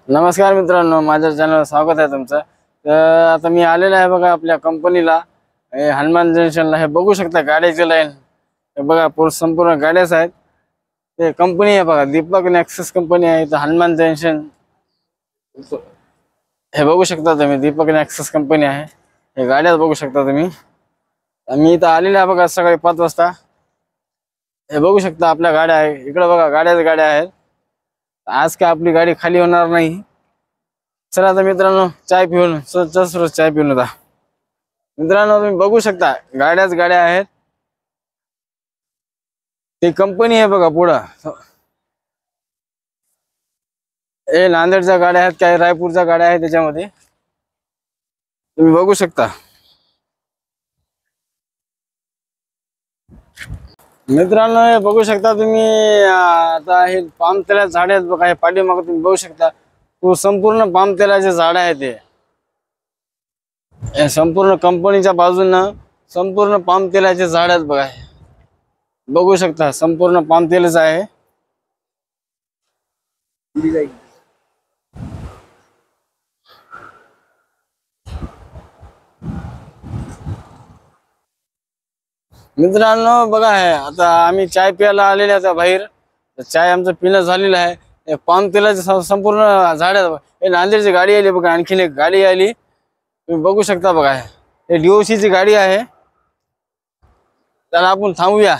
नमस्कार मित्रांनो, माझ्या चॅनलवर स्वागत आहे तुमचं। तर आता मी आलेलो आहे बघा आपल्या कंपनीला, हनुमान जंक्शनला। हे बघू शकता गाड्याची लाईन, हे बघा संपूर्ण गाड्याच आहेत। ते कंपनी आहे बघा, दीपक नेक्सस कंपनी आहे इथं हनुमान जंक्शन। हे बघू शकता तुम्ही, दीपक नेक्सस कंपनी आहे। हे गाड्या बघू शकता तुम्ही। मी इथं आलेलो आहे बघा सकाळी 5 वाजता। हे बघू शकता आपल्या गाड्या आहे इकडे बघा, गाड्याच गाड्या आहेत। आज काय आपली गाडी खाली होणार नाही। चला आता मित्रांनो, चाय पिऊन रोज चाय पिऊन होता। मित्रांनो तुम्ही बघू शकता गाड्याच गाड्या आहेत। ती कंपनी आहे बघा पुढं। हे नांदेडच्या गाड्या आहेत, काही रायपूरच्या गाड्या आहेत त्याच्यामध्ये, तुम्ही बघू शकता। मित्रांनो हे बघू शकता तुम्ही, आता हे पाम तेलाचे झाड आहेत बघा। हे पाठीमागे तुम्ही बघू शकता, संपूर्ण पाम तेलाचे झाड आहेत। हे संपूर्ण कंपनीच्या बाजूनं संपूर्ण पाम तेलाचे झाड आहेत बघा। बघू शकता संपूर्ण पाम तेलच आहे। मित्रांनो बघा, आहे आता आम्ही चाय प्यायला आलेले आता बाहेर। चाय आमचं पिणं झालेलं आहे। पाम तेलाचे संपूर्ण झाड आहेत। हे नांदेडची गाडी आली बघा, आणखीन एक गाडी आली तुम्ही बघू शकता बघा। हे डीओसीची गाडी आहे। त्याला आपण थांबूया।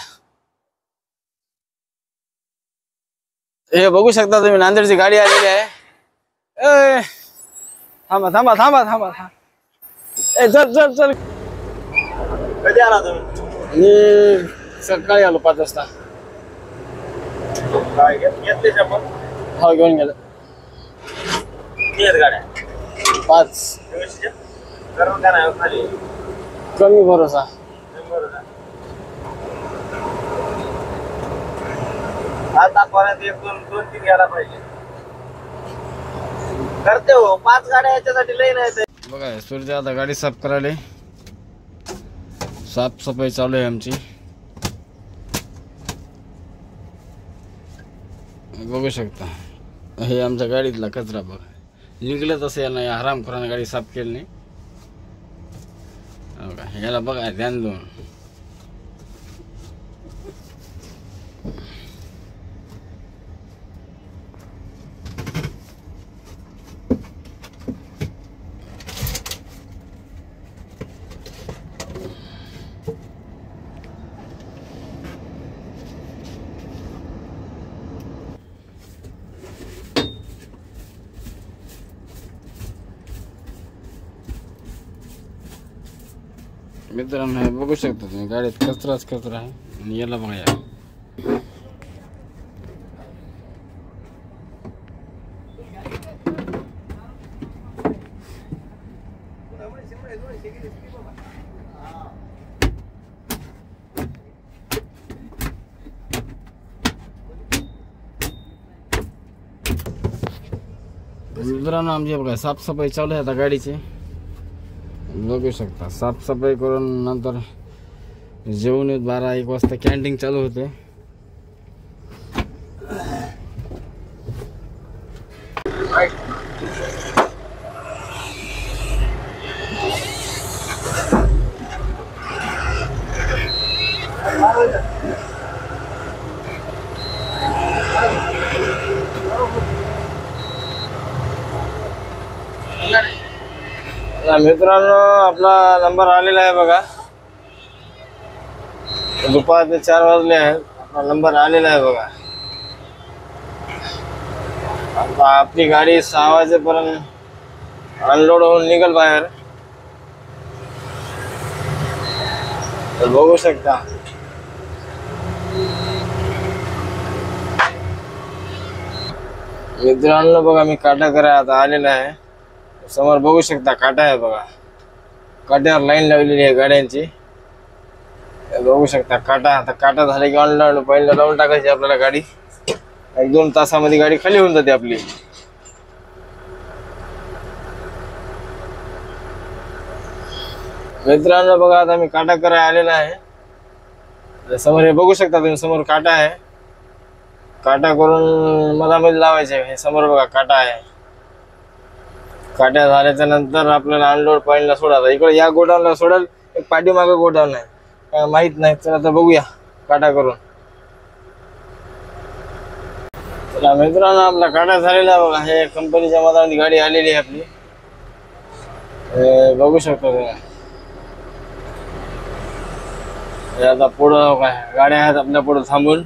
हे बघू शकता तुम्ही, नांदेडची गाडी आलेली आहे। थांबा थांबा थांबा थांबा चल चल चल। कधी आला तुम्ही? मी सकाळी आलो 5 वाजता। काय घेतले शपथ? हो घेऊन गेलो। किती आहेत गाड्या? 5 करून का नाही खाली? कमी भरोसा। आतापर्यंत 1 2 2 3 घ्यायला पाहिजे। करते हो, 5 गाड्या याच्यासाठी लई नाही। बघा सूर्य आता गाडी साफ करायला, साफसफाई चालू आहे आमची। बघू शकता हे आमच्या गाडीतला कचरा बघा, निघलं तसं याला। या हरामखोराने गाडी साफ केली नाही बघा। याला बघा ध्यान देऊन। मित्रांनो हे बघू शकता तुम्ही, गाडीत कचराच कचरा आहे। आणि याला बघा या मित्रांनो आमची बघा साफसफाई चालू आहे आता गाडीची। बघू शकता साफसफाई करून नंतर जेवण 12-1 वाजता कॅन्टीन चालू होते। मित्रांनो आपला नंबर आलेला आहे बघा। दुपारचे 4 वाजले आहेत, आपला नंबर आलेला आहे बघा। आता आपली गाडी 6 वाजेपर्यंत अनलोड होऊन निघेल बाहेर। बघू शकता मित्रांनो बघा, मी काटा करा आता आलेला आहे। समोर बघू शकता काटा आहे बघा, काट्यावर लाईन लावलेली आहे गाड्यांची। बघू शकता काटा, आता काटा झाले की ऑनलाईन पहिला लावून टाकायची आपल्याला गाडी। 1-2 तासामध्ये गाडी खाली होऊन जाते आपली। मित्रांनो बघा आता मी काटा करायला आलेला आहे। समोर हे बघू शकता तुम्ही, समोर काटा आहे। काटा करून मधामध्ये लावायचे। हे समोर बघा काटा आहे। काट्या झाल्याच्या नंतर आपल्याला अनलोड पॉईंटला सोडायचा. इकडे या गोडाऊनला सोडाल, एक पाठीमागे गोडाऊन आहे, काय माहित नाही. चला आता बघूया काटा करून. चला मित्रांनो, आपला काटा झालेला आहे बघा. हे कंपनीच्या मधामध्ये गाडी आलेली आहे आपली. बघू शकता तुम्ही. आता पुढं काय गाड्या आहेत आपल्या पुढे थांबून.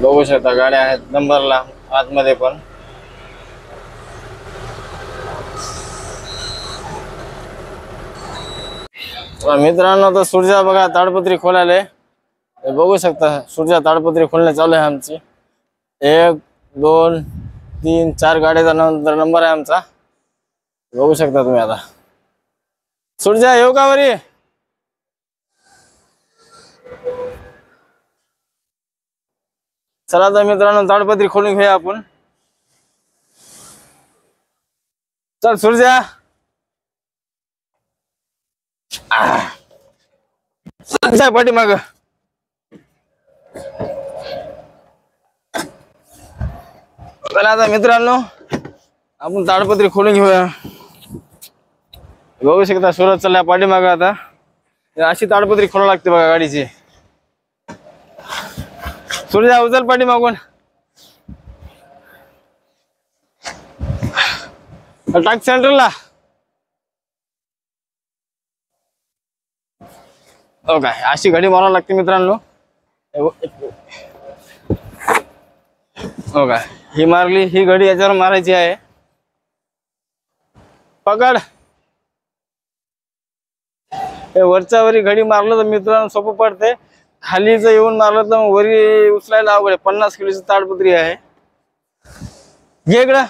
बघू शकता गाड्या आहेत नंबरला आतमध्ये पण. मित्रांनो, तर सूर्या बघा ताडपत्री खोलायला. बघू शकता सूर्या ताडपत्री खोलणे चालू आहे आमची. 1 2 3 4 गाड्याचा नंबर आहे आमचा. बघू शकता तुम्ही. आता सूर्या येऊ का वरी? चला तर मित्रांनो, ताडपत्री खोलून घेऊया आपण. चल सूर्या. पाठीमाग चला आता मित्रांनो, आपण ताडपत्री खोलून घेऊया. बघू शकता सुरत चालल्या पाठीमाग. आता अशी ताडपत्री खोलावी लागते बघा गाडीची. सूर्या उचल पाठीमागून. टाक सेंटरला. हो काय, अशी घडी मारावी लागते मित्रांनो. हो काय, ही मारली, ही घडी याच्यावर मारायची आहे. पकड. वरच्या वरी घडी मारलं तर मित्रांनो सोपं पडते. खाली जर येऊन मारलं तर वरी उचलायला अवघड आहे. 50 किलोची ताडपत्री आहे. घे इकडं.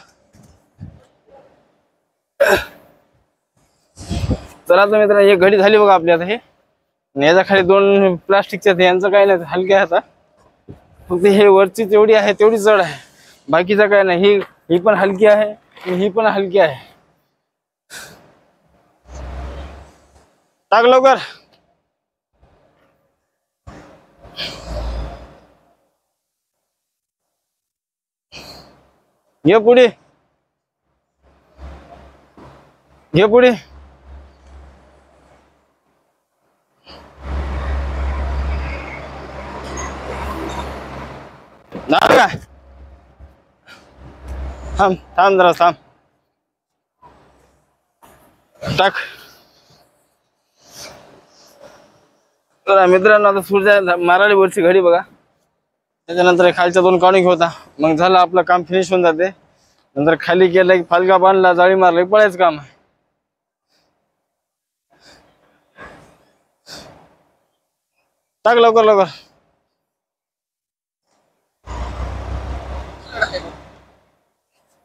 चला तर मित्रांनो, एक घडी झाली बघा आपली. आता हे याच्या खाली 2 प्लास्टिकच्या, यांचं काही नाही, हलक्या आहे. आता फक्त हे वरची तेवढी आहे तेवढी जड आहे, बाकीचं काय नाही. ही पण हलकी आहे, ही पण हलकी आहे. टाक लवकर. घे पुढे, घे पुढे. काय थांब थांब जरा थांब. टाक. तर मित्रांनो, आता सूर्या मारायला वरची घडी बघा. त्याच्यानंतर खालच्या 2 काढून घेऊ. मग झालं आपलं काम, फिनिश होऊन जाते. नंतर खाली केलं की फालका बांधला, जाळी मारली, पळायचं काम आहे. टाक लवकर लवकर.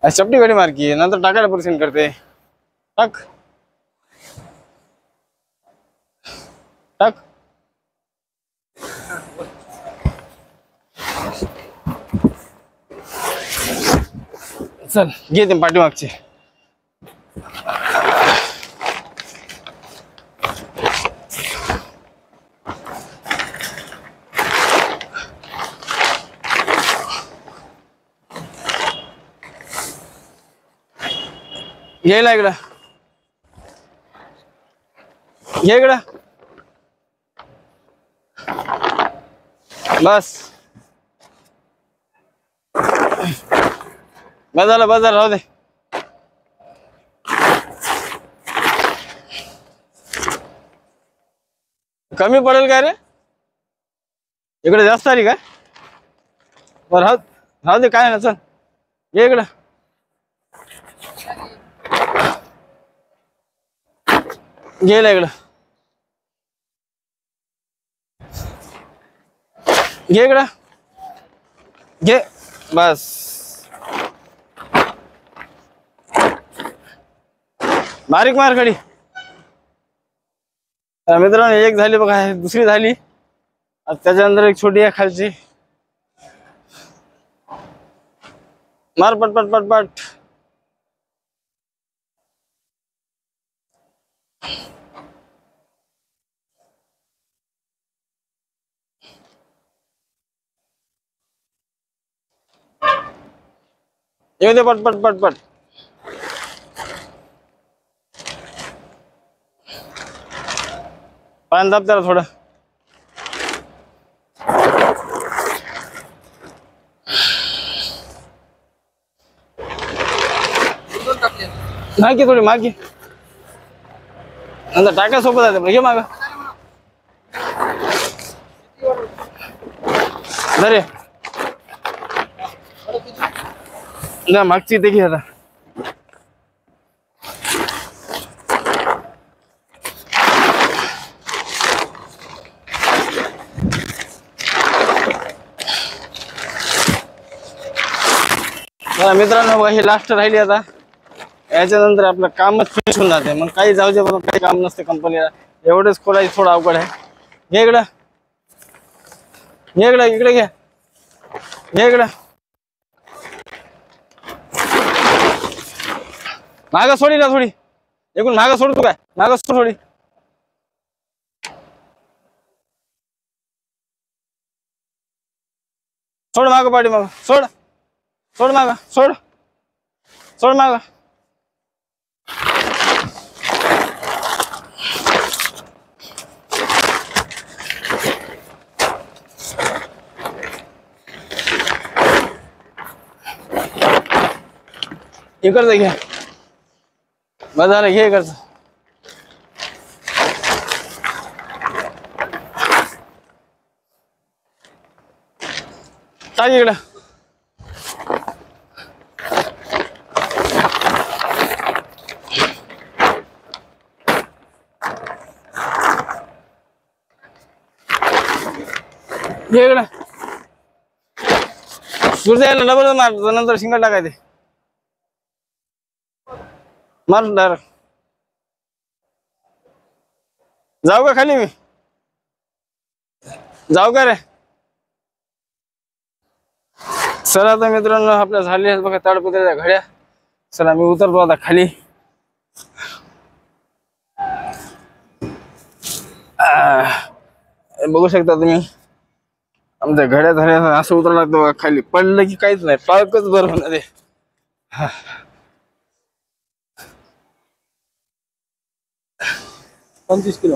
चपटी घडी मारकी, नंतर टाकायला पर्सेंट करते. टाक टाक. चल घे ते पाठीमागचे. घ्यायला इकडं, घे इकडं. बस बस झालं, बस झालं, राहू दे. कमी पडेल काय रे? इकडे जास्त आली काय? बरं राहू राहू दे, काय ना. चल ये इकडं. गेला इकडं, घे इकडं, घे. बस बारीक मार खडी. मित्रांनो, एक झाली बघा, दुसरी झाली. त्याच्यानंतर एक छोटी आहे खालची. मार पट पट पट पट. येऊ दे पट पट पट पट. पाणी दाब त्याला थोडं. नाही की थोडी मागी नंतर टाका सोबत आहे घे माग अरे ना मागची ते घे आता. मित्रांनो बघा ही लास्ट राहिली आता. याच्यानंतर आपलं कामच फिनिश होऊन जाते. मग काही जाऊ दे पण काही काम नसते कंपनीला. एवढंच खोलायचं थोडं अवघड आहे. घे इकडं घे इकडं इकडे घे घे इकडं. मागं सोडी ना थोडी. एकूण मागं सोड तू काय मागं सोड थोडी. सोड मागं पाठी मागं सोड सोड मागं सोड सोड मागं. इकडचं घ्या बस झालं घे इकडचं. टाक इकडं. घे इकडं. सुरता यायला डबल मार नंतर शिंगल टाकायचे. मार डायरेक्ट. जाऊ का खाली मी जाऊ का रे. चला आता मित्रांनो आपल्या झाले आहेत बघा ताडपत्रीच्या घड्या. चला मी उतरतो आता खाली. बघू शकता तुम्ही आमच्या घड्या झाल्या. असं उतरावं लागतं बघा खाली. पडलं की काहीच नाही टाळकच बरं होणार आहे. 25 किलो.